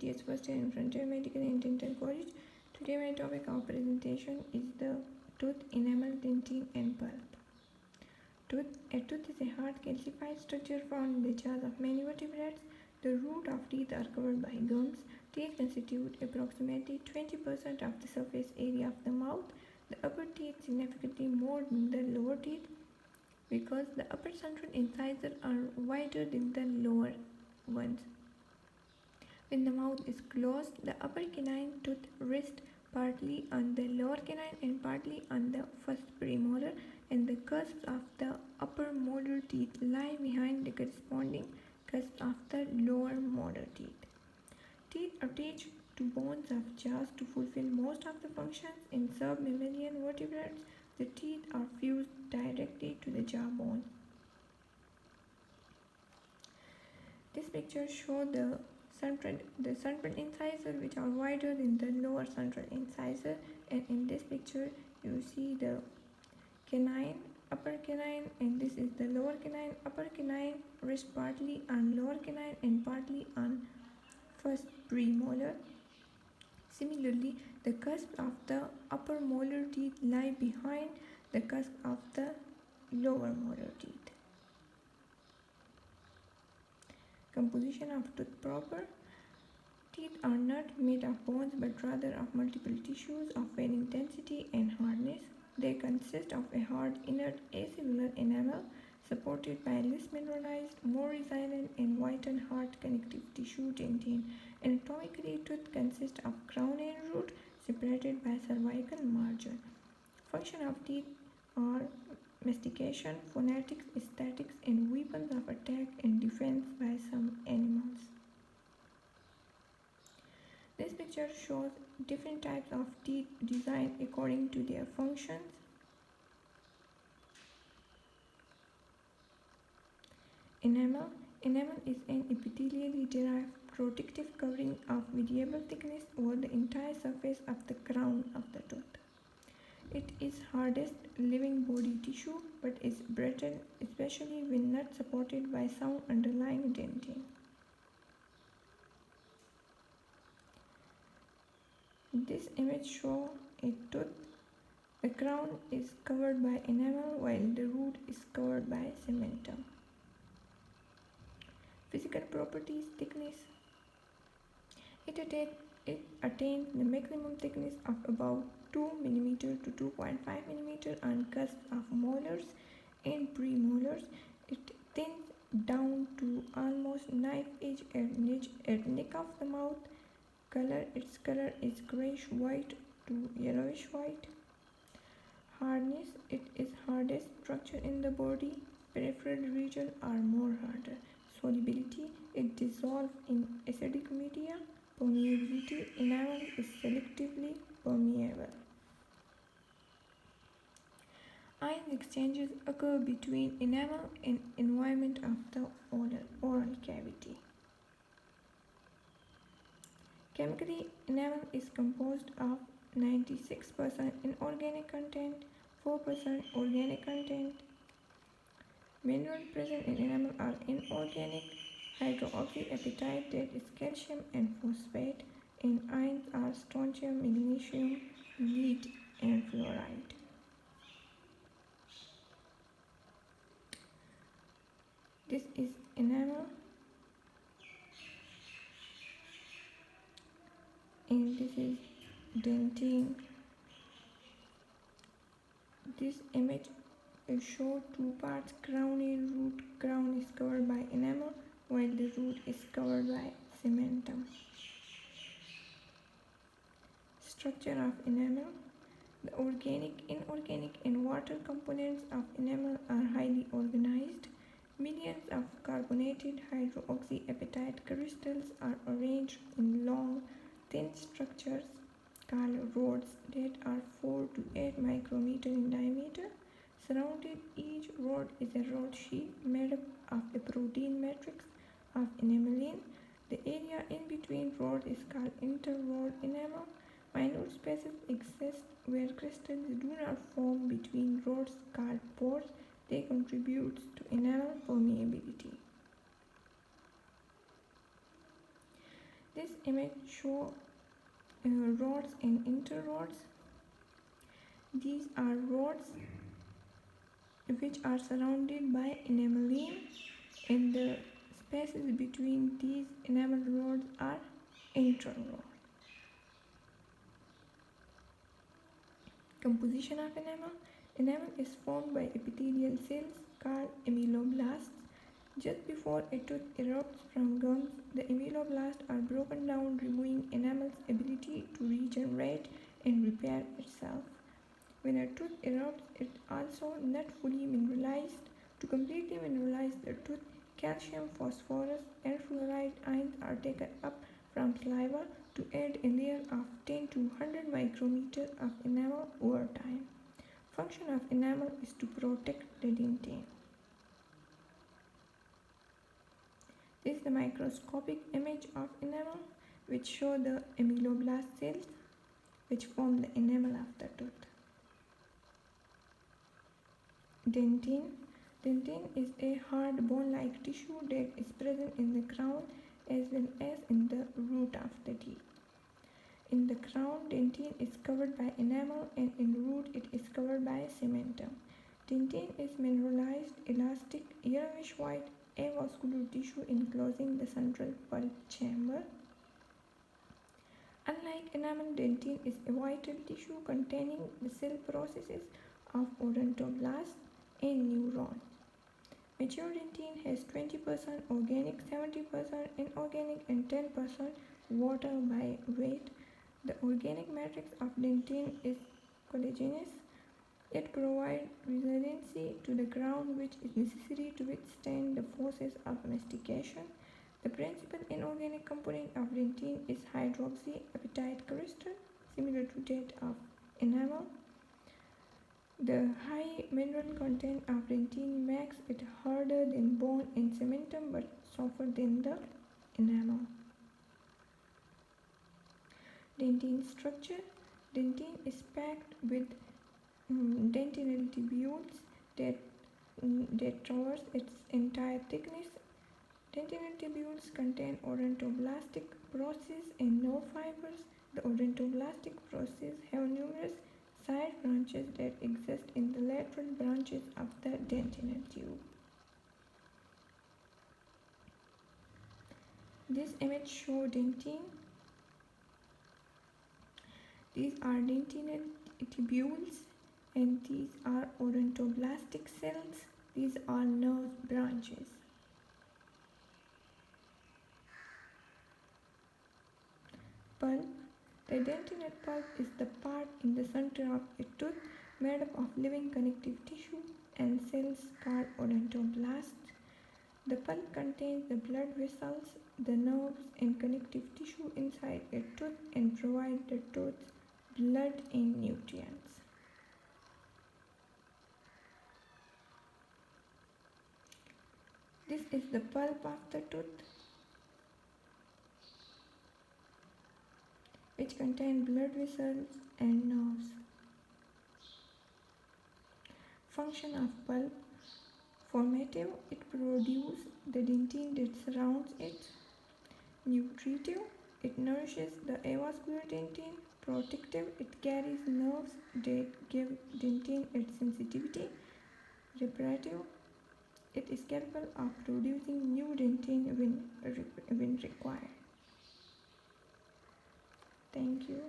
BTS first year in Frontier Medical in Dental College. Today my topic of presentation is the tooth, enamel, dentin and pulp. A tooth is a hard calcified structure found in the jaws of many vertebrates. The root of teeth are covered by gums. Teeth constitute approximately 20% of the surface area of the mouth. The upper teeth significantly more than the lower teeth because the upper central incisors are wider than the lower ones. When the mouth is closed, the upper canine tooth rests partly on the lower canine and partly on the first premolar, and the cusps of the upper molar teeth lie behind the corresponding cusps of the lower molar teeth. Teeth attach to bones of jaws to fulfill most of the functions. In submammalian vertebrates, the teeth are fused directly to the jaw bone. This picture shows the central incisor, which are wider than the lower central incisor, and in this picture you see the canine, upper canine, and this is the lower canine. Upper canine rests partly on lower canine and partly on first premolar. Similarly, the cusp of the upper molar teeth lie behind the cusp of the lower molar teeth. Composition of tooth proper. Teeth are not made of bones but rather of multiple tissues of varying density and hardness. They consist of a hard, inert, acellular enamel supported by less mineralized, more resilient and whitened hard connective tissue dentin. Anatomically, tooth consists of crown and root separated by cervical margin. Function of teeth are mastication, phonetics, aesthetics, and weapons of attack and defense by some animals. This picture shows different types of teeth designed according to their functions. Enamel. Enamel is an epithelially derived protective covering of variable thickness over the entire surface of the crown of the tooth. It is hardest living body tissue but is brittle, especially when not supported by sound underlying dentin. This image shows a tooth. The crown is covered by enamel while the root is covered by cementum. Physical properties. Thickness. It attains the maximum thickness of about 2 mm to 2.5 mm on cusp of molars and premolars. It thins down to almost knife edge at neck of the mouth. Its color is grayish white to yellowish white. Hardness. It is hardest structure in the body. Peripheral region are more harder. Solubility. It dissolves in acidic media. Permeability. Enamel is selectively permeable. Ion exchanges occur between enamel and environment of the oral cavity. Chemically, enamel is composed of 96% inorganic content, 4% organic content. Minerals present in enamel are inorganic hydroxyapatite, that is calcium and phosphate, and ions are strontium, magnesium, lead, and fluoride. This is enamel, and this is dentin. This image shows two parts, crown and root. Crown is covered by enamel while the root is covered by cementum. Structure of enamel. The organic, inorganic, and water components of enamel are highly organized. Millions of carbonated hydroxyapatite crystals are arranged in long, thin structures called rods that are 4 to 8 micrometers in diameter. Surrounding each rod is a rod sheath made up of a protein matrix of enamelin. The area in between rods is called interrod enamel. Minute spaces exist where crystals do not form between rods called pores. They contribute to enamel permeability. This image shows rods and interrods. These are rods which are surrounded by enameline, and the spaces between these enamel rods are interrods. Composition of enamel. Enamel is formed by epithelial cells called amyloblasts. Just before a tooth erupts from gums, the amyloblasts are broken down, removing enamel's ability to regenerate and repair itself. When a tooth erupts, it is also not fully mineralized. To completely mineralize the tooth, calcium, phosphorus, and fluoride ions are taken up from saliva to add a layer of 10 to 100 micrometers of enamel over time. Function of enamel is to protect the dentin. This is the microscopic image of enamel, which show the ameloblast cells which form the enamel of the tooth. Dentin. Dentin is a hard bone-like tissue that is present in the crown as well as in the root of the teeth. In the crown, dentin is covered by enamel, and in root it is covered by cementum. Dentin is mineralized, elastic, yellowish-white avascular tissue enclosing the central pulp chamber. Unlike enamel, dentin is a vital tissue containing the cell processes of odontoblasts and neurons. Mature dentin has 20% organic, 70% inorganic, and 10% water by weight. The organic matrix of dentin is collagenous. It provides resiliency to the crown, which is necessary to withstand the forces of mastication. The principal inorganic component of dentin is hydroxyapatite crystal, similar to that of enamel. The high mineral content of dentin makes it harder than bone and cementum but softer than the enamel. Dentin structure. Dentin is packed with dentinal tubules that traverse its entire thickness. Dentinal tubules contain odontoblastic processes and nerve fibers. The odontoblastic processes have numerous side branches that exist in the lateral branches of the dentinal tube. This image shows dentin. These are dentinal tubules, and these are odontoblastic cells. These are nerve branches. Pulp. The dentinal pulp is the part in the center of a tooth made up of living connective tissue and cells called odontoblasts. The pulp contains the blood vessels, the nerves, and connective tissue inside a tooth and provides the tooth blood and nutrients. This is the pulp of the tooth, which contain blood vessels and nerves. Function of pulp. Formative, it produces the dentin that surrounds it. Nutritive, it nourishes the avascular dentin. Protective, it carries nerves that give dentin its sensitivity. Reparative, it is capable of producing new dentin when required. Thank you.